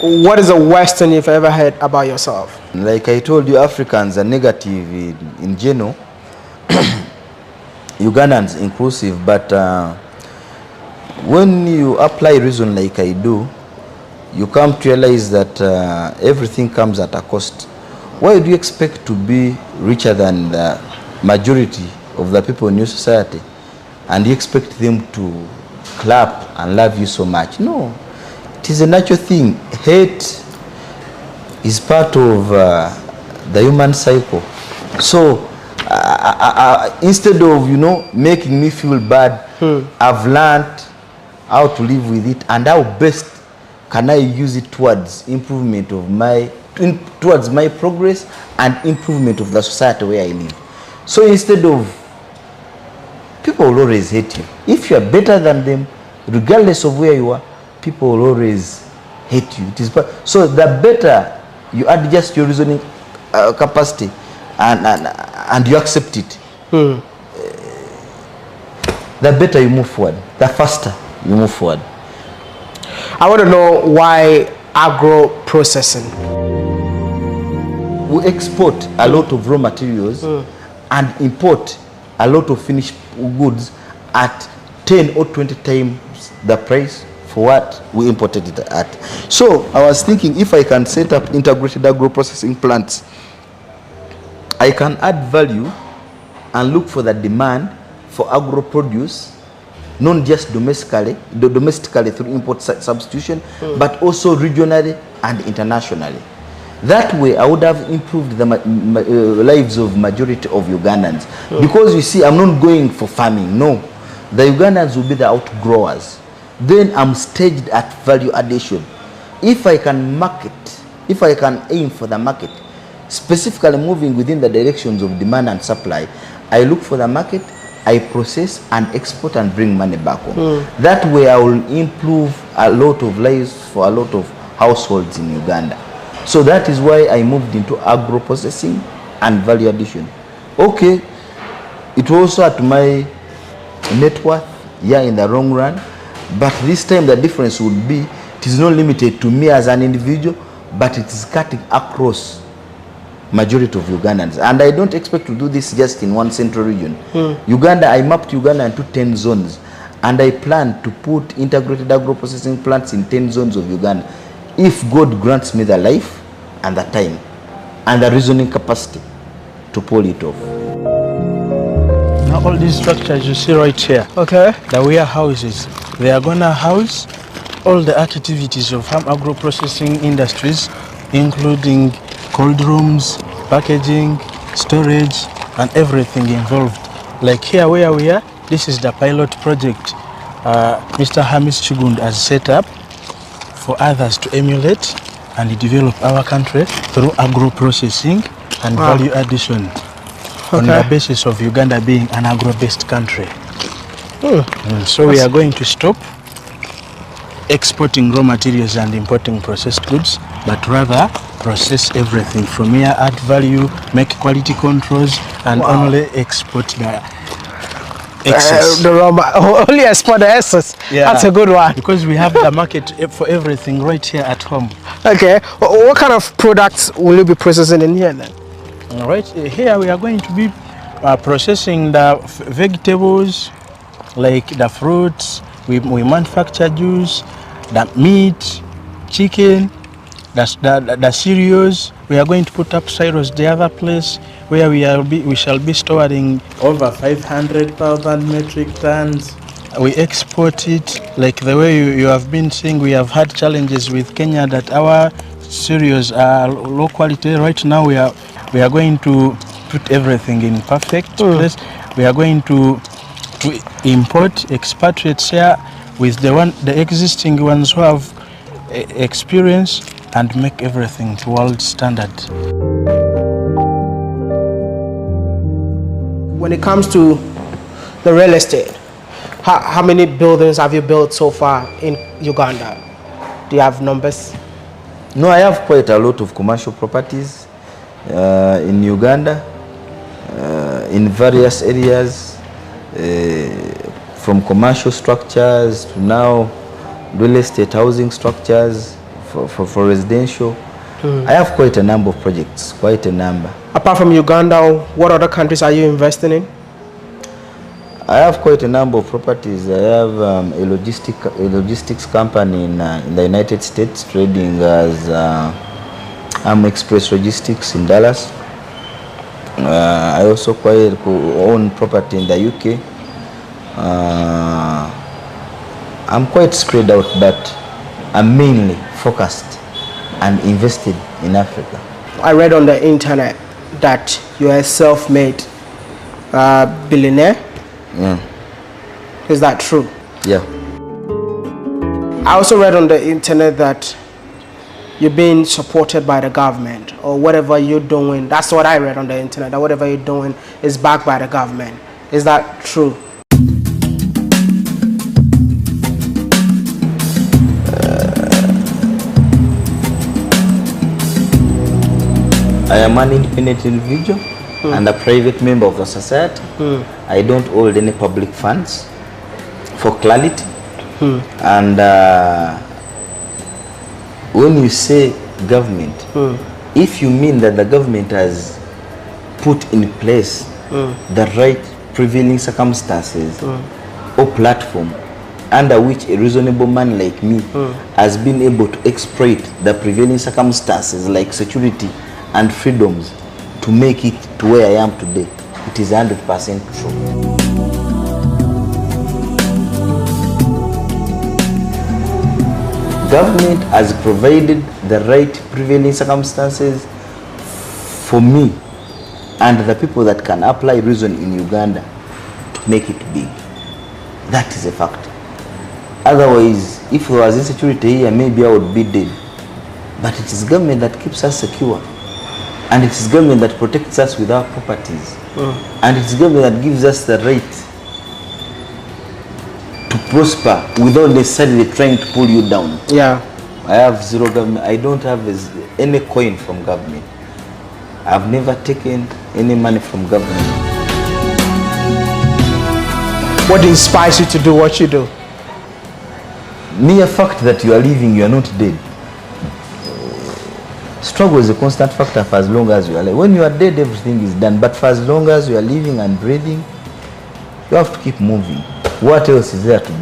what is the worst thing you've ever heard about yourself? Like I told you, Africans are negative in general. Ugandans inclusive, but when you apply reason like I do, you come to realize that everything comes at a cost. Why do you expect to be richer than the majority of the people in your society, and you expect them to clap and love you so much? No, it is a natural thing. Hate is part of the human cycle. So instead of making me feel bad, I've learned how to live with it and how best can I use it towards improvement of towards my progress and improvement of the society where I live. So instead of, people will always hate you. If you are better than them, regardless of where you are, people will always hate you. So the better you adjust your reasoning capacity and you accept it, the better you move forward, the faster you move forward. I want to know why agro processing. We export a lot of raw materials and import a lot of finished goods at 10 or 20 times the price for what we imported it at. So I was thinking, if I can set up integrated agro processing plants, I can add value and look for the demand for agro produce, not just domestically through import substitution, but also regionally and internationally. That way, I would have improved the lives of majority of Ugandans. Because you see, I'm not going for farming. No, the Ugandans will be the outgrowers. Then I'm staged at value addition. If I can aim for the market, specifically moving within the directions of demand and supply, I look for the market, I process and export and bring money back home. That way I will improve a lot of lives for a lot of households in Uganda. So that is why I moved into agro processing and value addition. Okay, it will also add to my net worth, in the long run, but this time the difference would be, it is not limited to me as an individual, but it is cutting across majority of Ugandans. And I don't expect to do this just in one central region. Uganda, I mapped Uganda into 10 zones, and I plan to put integrated agro processing plants in 10 zones of Uganda, if God grants me the life and the time and the reasoning capacity to pull it off. Now all these structures you see right here, the warehouses, they are gonna house all the activities of farm agro processing industries, including cold rooms, packaging, storage, and everything involved. Like here where we are, this is the pilot project Mr. Hamis Chugund has set up for others to emulate and develop our country through agro processing and value addition on the basis of Uganda being an agro-based country. So we are going to stop exporting raw materials and importing processed goods, but rather process everything from here, add value, make quality controls, and only export the excess. Only export the excess. That's a good one. Because we have the market for everything right here at home. Okay. What kind of products will you be processing in here then? Right here we are going to be processing the vegetables, like the fruits. We manufacture juice, the meat, chicken, the cereals. We are going to put up silos the other place where we shall be storing over 500,000 metric tons. We export it, like the way you have been seeing. We have had challenges with Kenya that our cereals are low quality. Right now we are going to put everything in perfect place. We are going to import expatriates here with the existing ones who have experience, and make everything to world standard. When it comes to the real estate, how many buildings have you built so far in Uganda? Do you have numbers? No, I have quite a lot of commercial properties in Uganda, in various areas, from commercial structures to now real estate housing structures, for residential. I have quite a number of projects, quite a number. Apart from Uganda, what other countries are you investing in? I have quite a number of properties. I have a logistics company in the United States, trading as Express Logistics in Dallas. I also own property in the UK. I'm quite spread out, but I'm mainly focused and invested in Africa. I read on the internet that you're a self-made billionaire. Yeah. Is that true? Yeah. I also read on the internet that you're being supported by the government, or whatever you're doing. That's what I read on the internet, that whatever you're doing is backed by the government. Is that true? I am an independent individual and a private member of the society. I don't hold any public funds, for clarity. And when you say government, if you mean that the government has put in place the right prevailing circumstances or platform under which a reasonable man like me has been able to exploit the prevailing circumstances like security and freedoms to make it to where I am today, it is 100% true. Government has provided the right prevailing circumstances for me and the people that can apply reason in Uganda to make it big. That is a fact. Otherwise, if there was insecurity here, maybe I would be dead. But it is government that keeps us secure. And it is government that protects us with our properties. And it is government that gives us the right to prosper without necessarily trying to pull you down. Yeah. I have zero government. I don't have any coin from government. I've never taken any money from government. What inspires you to do what you do? Mere fact that you are living, you are not dead. Struggle is a constant factor for as long as you are alive. When you are dead, everything is done. But for as long as you are living and breathing, you have to keep moving. What else is there to do?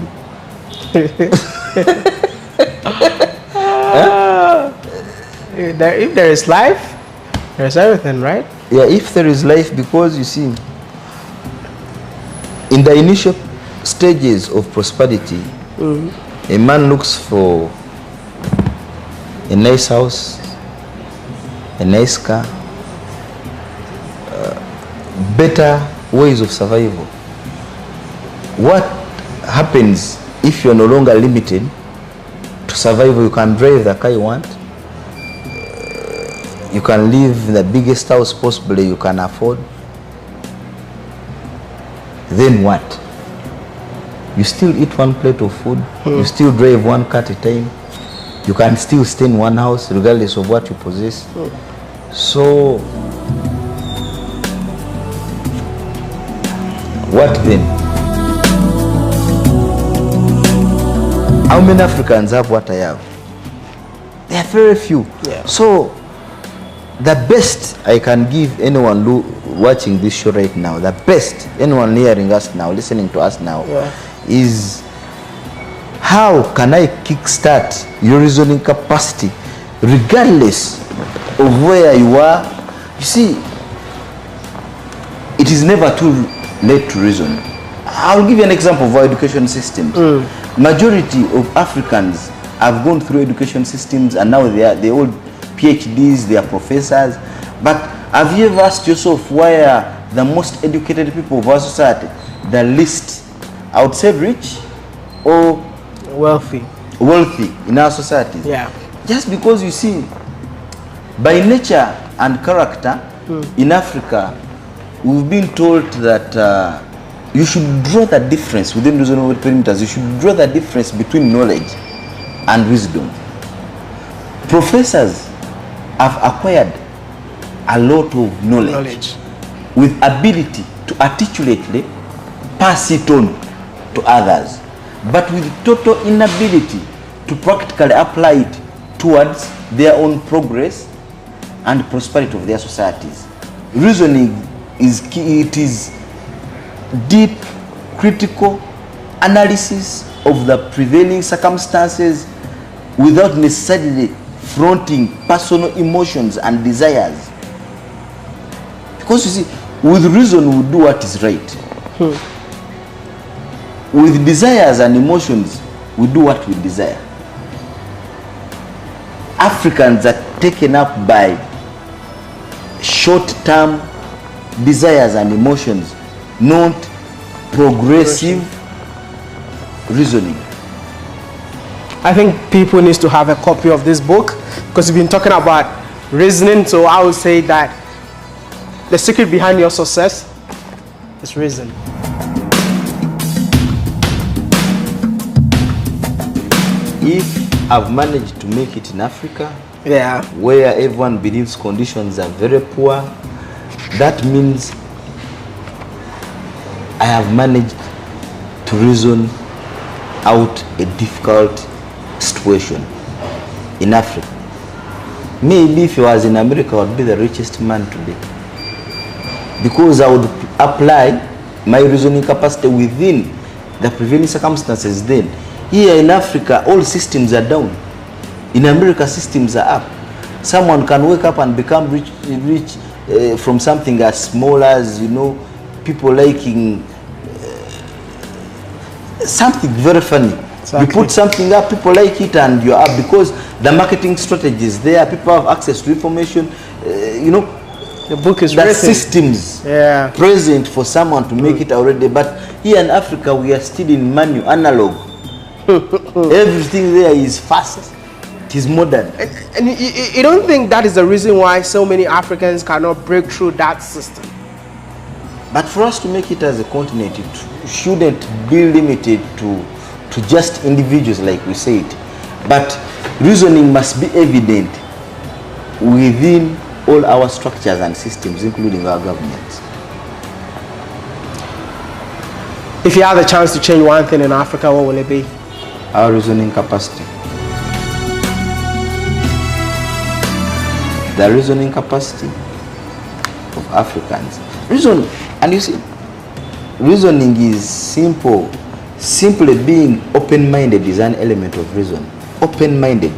If there is life, there's everything, right? Yeah, if there is life, because you see, in the initial stages of prosperity, a man looks for a nice house, a nice car, better ways of survival. What happens if you're no longer limited to survival? You can drive the car you want, you can live in the biggest house possibly you can afford. Then what? You still eat one plate of food, you still drive one car at a time, you can still stay in one house regardless of what you possess. So what then? How many Africans have what I have? There are very few. Yeah. So the best I can give anyone watching this show right now, the best anyone hearing us now, listening to us now, is how can I kickstart your reasoning capacity regardless of where you are. You see, it is never too late to reason. I'll give you an example of our education systems. Majority of Africans have gone through education systems and now they hold PhDs, they are professors. But have you ever asked yourself why are the most educated people of our society the least, I would say, rich or Wealthy in our societies? Yeah. Just because, you see, by nature and character in Africa, we've been told that you should draw the difference within reasonable perimeters. You should draw the difference between knowledge and wisdom. Professors have acquired a lot of knowledge with ability to articulately pass it on to others, but with total inability to practically apply it towards their own progress and prosperity of their societies. Reasoning is key. It is deep, critical analysis of the prevailing circumstances without necessarily fronting personal emotions and desires. Because you see, with reason we do what is right. With desires and emotions, we do what we desire. Africans are taken up by short-term desires and emotions, not progressive reasoning. I think people need to have a copy of this book because we've been talking about reasoning. So I would say that the secret behind your success is reason. If I've managed to make it in Africa, Yeah. where everyone believes conditions are very poor, that means I have managed to reason out a difficult situation in Africa. Maybe if I was in America, I would be the richest man today, because I would apply my reasoning capacity within the prevailing circumstances then. Here in Africa, all systems are down. In America, systems are up. Someone can wake up and become rich from something as small as, you know, people liking something very funny. Exactly. You put something up, people like it, and you're up because the marketing strategy is there. People have access to information. You know, The book is that written. systems present for someone to make it already. But here in Africa, we are still in manual, analog. Everything there is fast. It is modern. And you don't think that is the reason why so many Africans cannot break through that system? But for us to make it as a continent, it shouldn't be limited to just individuals, like we said. But reasoning must be evident within all our structures and systems, including our governments. If you had the chance to change one thing in Africa, what will it be? Our reasoning capacity. The reasoning capacity of Africans. Reason, and you see, reasoning is simple. Simply being open-minded is an element of reason. Open-minded.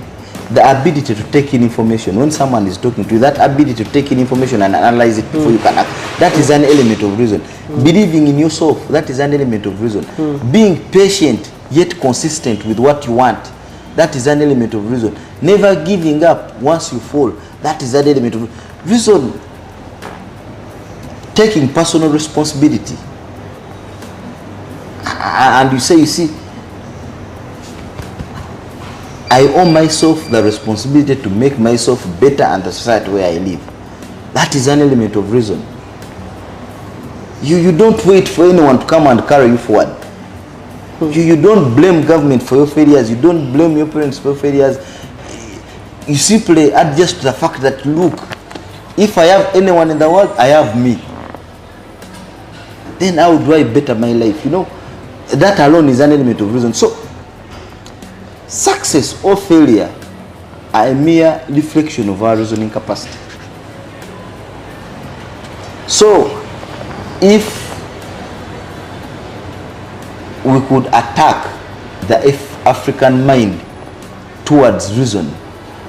The ability to take in information. When someone is talking to you, that ability to take in information and analyze it before you can act, that is an element of reason. Believing in yourself, that is an element of reason. Being patient yet consistent with what you want, that is an element of reason. Never giving up once you fall, that is an element of reason. Taking personal responsibility. And you say, you see, I owe myself the responsibility to make myself better and the society where I live. That is an element of reason. You don't wait for anyone to come and carry you forward. You don't blame government for your failures. You don't blame your parents for your failures. You simply adjust to the fact that, look, if I have anyone in the world, I have me. Then how do I better my life? You know, that alone is an element of reason. So, success or failure are a mere reflection of our reasoning capacity. So, if we could attack the African mind towards reason,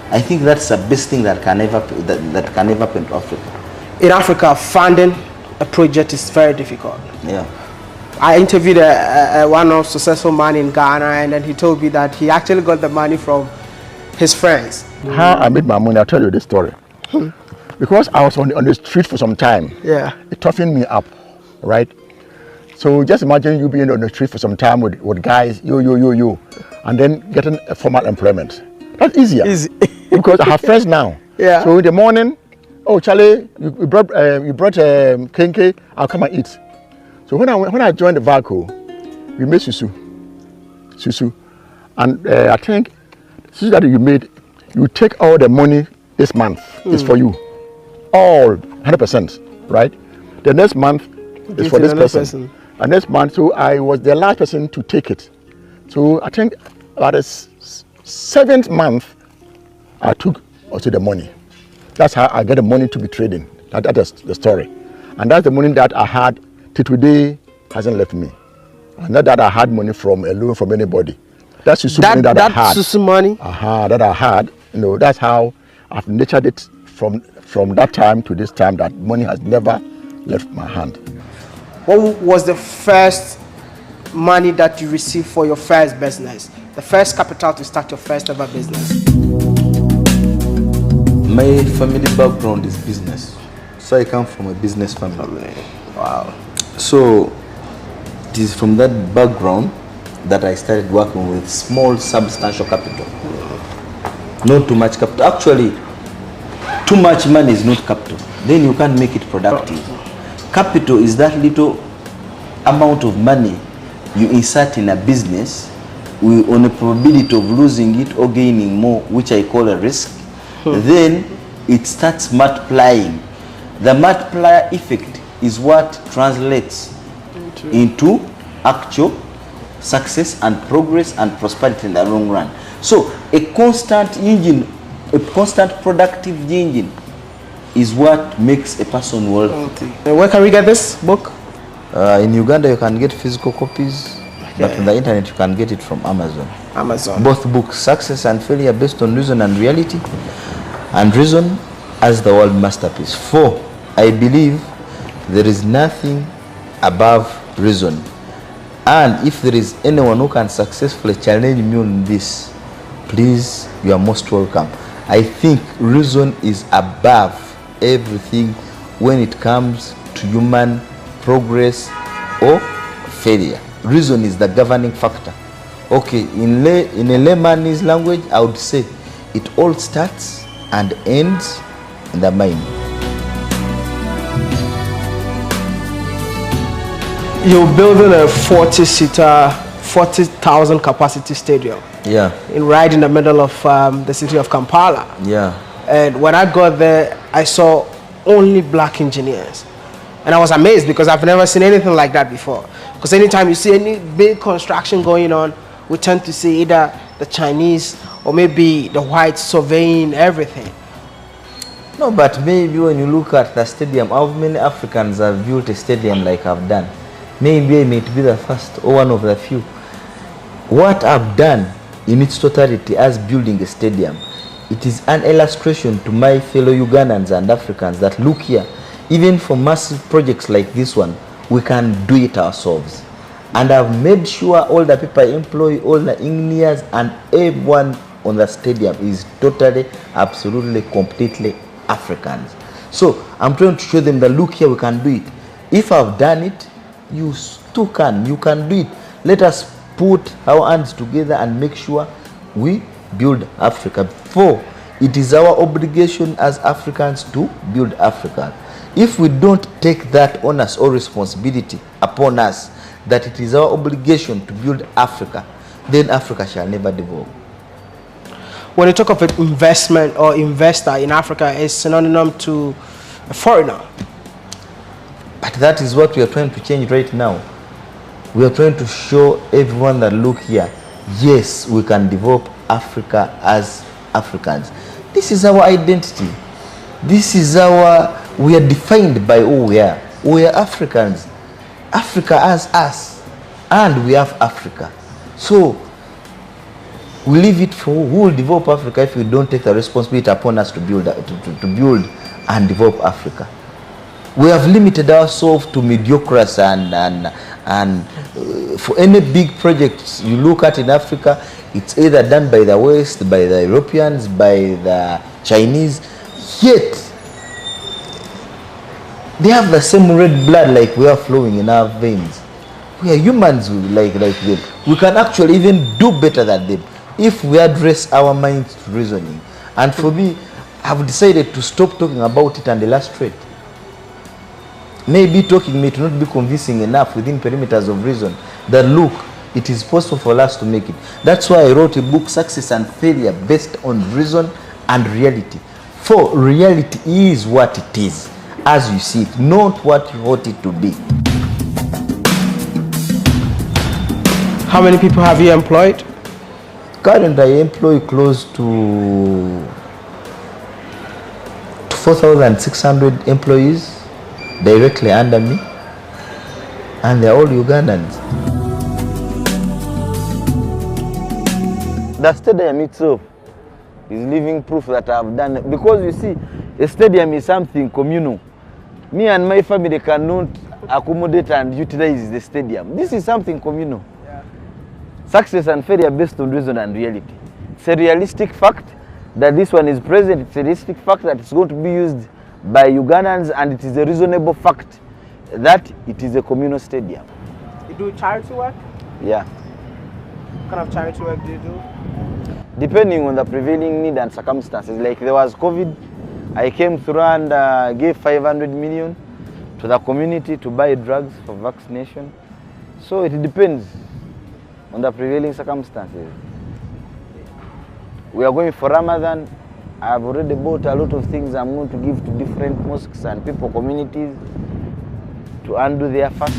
I think that's the best thing that can ever happen to Africa. In Africa, funding a project is very difficult. Yeah. I interviewed one successful man in Ghana, and then he told me that he actually got the money from his friends. How I made my money, I'll tell you this story. Because I was on the street for some time, Yeah. it toughened me up, right? So just imagine you being on the street for some time with guys, you, and then getting a formal employment. That's easier. Easy. Because I have friends now. Yeah. So in the morning, oh Charlie, you brought kenke, I'll come and eat. So when I joined the Valco, we made susu, and I think susu that you made, you take all the money this month is for you, all 100%, right? The next month is for this person. And next month, so I was the last person to take it. So I think about the 7th month, I took also the money. That's how I get the money to be trading. That is the story. And that's the money that I had till today hasn't left me. And not that I had money from a loan from anybody. That's the money that I had. Susu money? That I had. That's how I've nurtured it from that time to this time, that money has never left my hand. What was the first money that you received for your first business? The first capital to start your first ever business? My family background is business. So I come from a business family. Wow. So it is from that background that I started working with small substantial capital. Not too much capital. Actually, too much money is not capital. Then you can't make it productive. Capital is that little amount of money you insert in a business on a probability of losing it or gaining more, which I call a risk. Then it starts multiplying. The multiplier effect is what translates into actual success and progress and prosperity in the long run. So a constant engine, a constant productive engine is what makes a person wealthy. Where can we get this book? In Uganda you can get physical copies, but on the internet you can get it from Amazon. Amazon. Both books, Success and Failure, based on reason and reality, and Reason as the world masterpiece. For I believe there is nothing above reason. And if there is anyone who can successfully challenge me on this, please, you are most welcome. I think reason is above everything when it comes to human progress or failure. Reason is the governing factor. Okay, in a layman's language, I would say it all starts and ends in the mind. You're building a 40-seater, 40,000 capacity stadium. Yeah. Right in the middle of the city of Kampala. Yeah. And when I got there, I saw only black engineers. And I was amazed because I've never seen anything like that before. Because anytime you see any big construction going on, we tend to see either the Chinese or maybe the whites surveying everything. No, but maybe when you look at the stadium, how many Africans have built a stadium like I've done? Maybe I may be the first or one of the few. What I've done in its totality as building a stadium, it is an illustration to my fellow Ugandans and Africans that look here, even for massive projects like this one, we can do it ourselves. And I've made sure all the people I employ, all the engineers and everyone on the stadium is totally, absolutely, completely Africans. So I'm trying to show them that look here, we can do it. If I've done it, you too can. You can do it. Let us put our hands together and make sure we build Africa. For it is our obligation as Africans to build Africa. If we don't take that onus or responsibility upon us, that it is our obligation to build Africa, then Africa shall never develop. When you talk of an investment or investor in Africa, it's synonym to a foreigner. But that is what we are trying to change right now. We are trying to show everyone that look here, yes, we can develop Africa as Africans. This is our identity. This is we are defined by who we are. We are Africans. Africa as us. And we have Africa. So, we leave it for who will develop Africa if we don't take the responsibility upon us to build and develop Africa. We have limited ourselves to mediocrity and for any big projects you look at in Africa, it's either done by the West, by the Europeans, by the Chinese, yet they have the same red blood like we are flowing in our veins. We are humans like them. We can actually even do better than them if we address our minds to reasoning. And for me, I've decided to stop talking about it and illustrate. Maybe talking may not be convincing enough within perimeters of reason that look, it is possible for us to make it. That's why I wrote a book, Success and Failure, based on reason and reality. For reality is what it is, as you see it, not what you want it to be. How many people have you employed? Currently, I employ close to 4,600 employees directly under me, and they're all Ugandans. The stadium itself is living proof that I've done it. Because you see, a stadium is something communal. Me and my family cannot accommodate and utilize the stadium. This is something communal. Yeah. Success and failure based on reason and reality. It's a realistic fact that this one is present. It's a realistic fact that it's going to be used by Ugandans, and it is a reasonable fact that it is a communal stadium. You do charity work? Yeah. What kind of charity work do you do? Depending on the prevailing need and circumstances. Like there was COVID, I came through and gave 500 million to the community to buy drugs for vaccination. So it depends on the prevailing circumstances. We are going for Ramadan. I've already bought a lot of things I'm going to give to different mosques and people, communities, to undo their fast.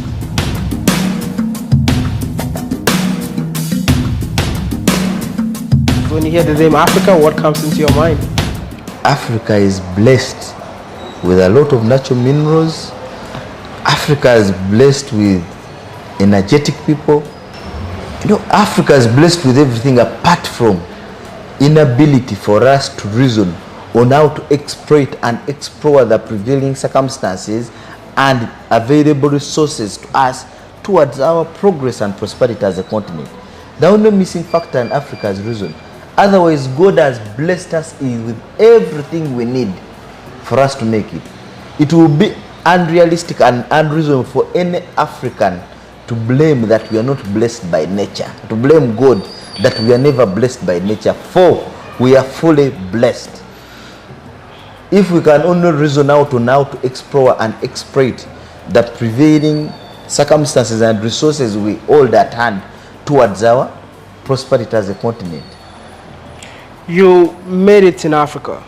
When you hear the name Africa, what comes into your mind? Africa is blessed with a lot of natural minerals. Africa is blessed with energetic people. You know, Africa is blessed with everything apart from inability for us to reason on how to exploit and explore the prevailing circumstances and available resources to us towards our progress and prosperity as a continent. The only missing factor in Africa is reason. Otherwise, God has blessed us with everything we need for us to make it. It will be unrealistic and unreasonable for any African to blame that we are not blessed by nature, to blame God that we are never blessed by nature, for we are fully blessed. If we can only reason out on how to explore and exploit the prevailing circumstances and resources we hold at hand towards our prosperity as a continent. You made it in Africa,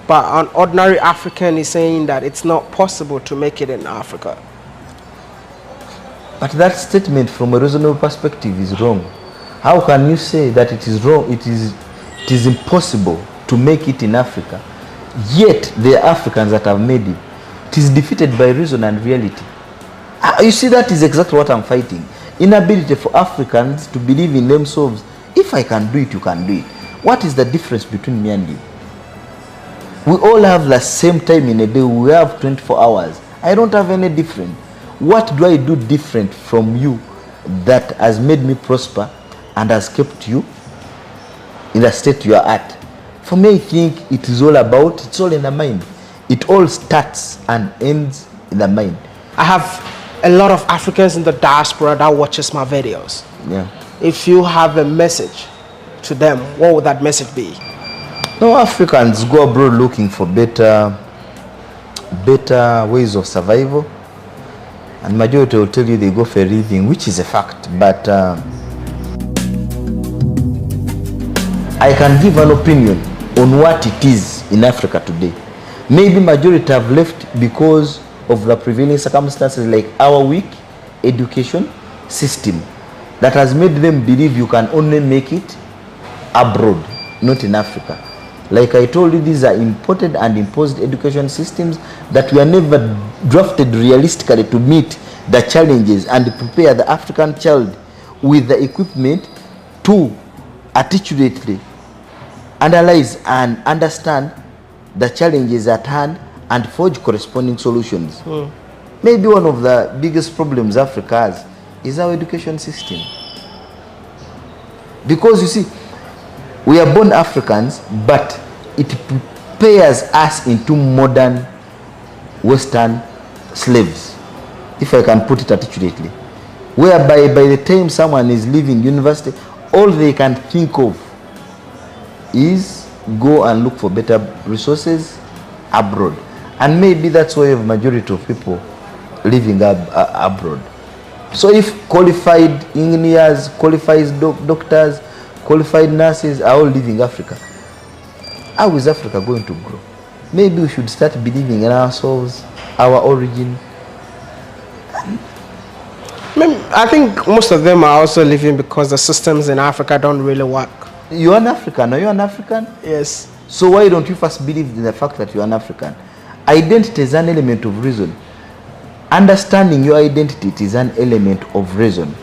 but an ordinary African is saying that it's not possible to make it in Africa. But that statement from a reasonable perspective is wrong. How can you say that it is wrong? It is impossible to make it in Africa. Yet the Africans that have made it, it is defeated by reason and reality. You see, that is exactly what I'm fighting. Inability for Africans to believe in themselves. If I can do it, you can do it. What is the difference between me and you? We all have the same time in a day. We have 24 hours. I don't have any different. What do I do different from you that has made me prosper and has kept you in the state you are at? For me, I think it is all about, it's all in the mind. It all starts and ends in the mind. I have a lot of Africans in the diaspora that watches my videos. Yeah. If you have a message to them, what would that message be? No, Africans go abroad looking for better ways of survival, and majority will tell you they go for a living, which is a fact. But I can give an opinion on what it is in Africa today. Maybe majority have left because of the prevailing circumstances, like our weak education system that has made them believe you can only make it abroad, not in Africa. Like I told you, these are imported and imposed education systems that were never drafted realistically to meet the challenges and prepare the African child with the equipment to articulately analyze and understand the challenges at hand and forge corresponding solutions. Maybe one of the biggest problems Africa has is our education system. Because you see, we are born Africans, but it prepares us into modern Western slaves, if I can put it articulately. Whereby by the time someone is leaving university, all they can think of is go and look for better resources abroad. And maybe that's why a majority of people living abroad. So if qualified engineers, qualified doctors, qualified nurses are all leaving Africa, how is Africa going to grow? Maybe we should start believing in ourselves, our origin. I think most of them are also leaving because the systems in Africa don't really work. You're an African. Are you an African? Yes. So why don't you first believe in the fact that you are an African? Identity is an element of reason. Understanding your identity is an element of reason.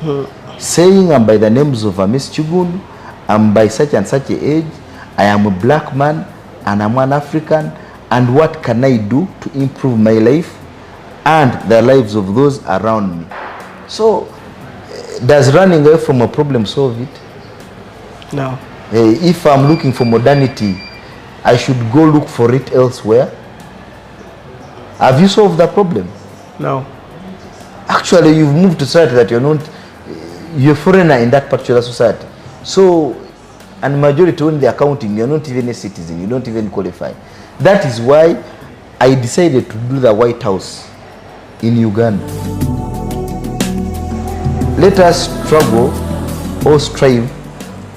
Saying I'm by the names of Miss Chugun, I'm by such and such a age, I am a black man and I'm an African, and what can I do to improve my life and the lives of those around me? So does running away from a problem solve it? No. If I'm looking for modernity, I should go look for it elsewhere. Have you solved the problem? No. Actually, you've moved to society that you're a foreigner in that particular society. So, and majority when they're counting, you're not even a citizen, you don't even qualify. That is why I decided to do the White House in Uganda. Let us struggle or strive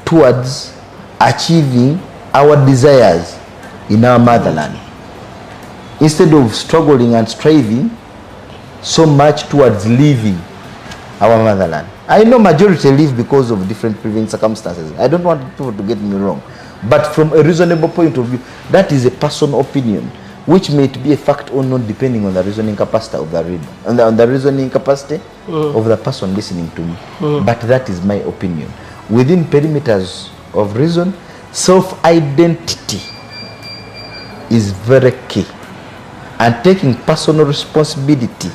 towards achieving our desires in our motherland, instead of struggling and striving so much towards leaving our motherland. I know majority leave because of different prevailing circumstances. I don't want people to get me wrong, but from a reasonable point of view, that is a personal opinion, which may be a fact or not depending on the reasoning capacity of the reader, on the reasoning capacity of the person listening to me. But that is my opinion. Within perimeters of reason, self-identity is very key, and taking personal responsibility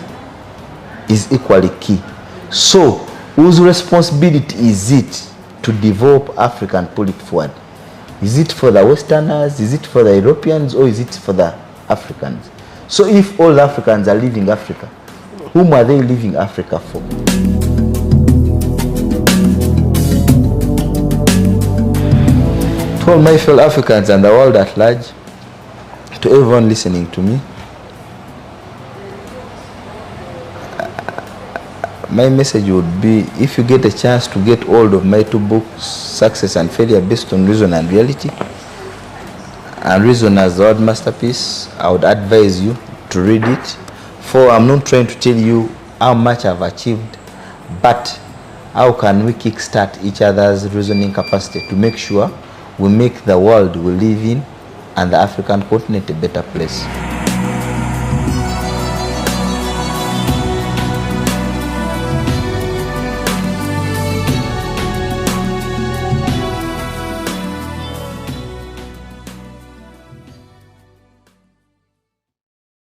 is equally key. So, whose responsibility is it to develop Africa and pull it forward? Is it for the Westerners? Is it for the Europeans? Or is it for the Africans? So if all Africans are leaving Africa, whom are they leaving Africa for? To all my fellow Africans and the world at large, to everyone listening to me, my message would be, if you get a chance to get hold of my two books, Success and Failure Based on Reason and Reality, and Reason as the World Masterpiece, I would advise you to read it. For I'm not trying to tell you how much I've achieved, but how can we kickstart each other's reasoning capacity to make sure we make the world we live in and the African continent a better place.